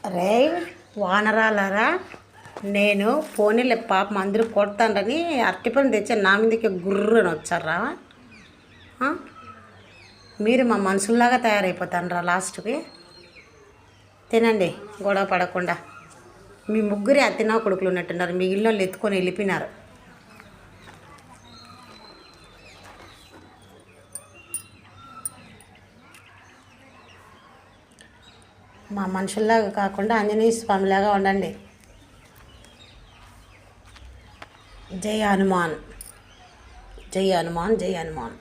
రే వానరాలరా, నేను పోనీలే పాపం అందరూ కొడతానని అరటిపండు తెచ్చాను. నా మీదకి గుర్రని వచ్చారా? మీరు మా మనుషుల్లాగా తయారైపోతానరా లాస్ట్కి. తినండి గొడవ పడకుండా. మీ ముగ్గురే అత్తినా కొడుకులు ఉన్నట్టున్నారు. మీ ఇళ్ళు ఎత్తుకొని వెళ్ళిపోయినారు. మా మనుషుల్లాగా కాకుండా ఆంజనేయ స్వామిలాగా ఉండండి. జై హనుమాన్, జై హనుమాన్, జై హనుమాన్.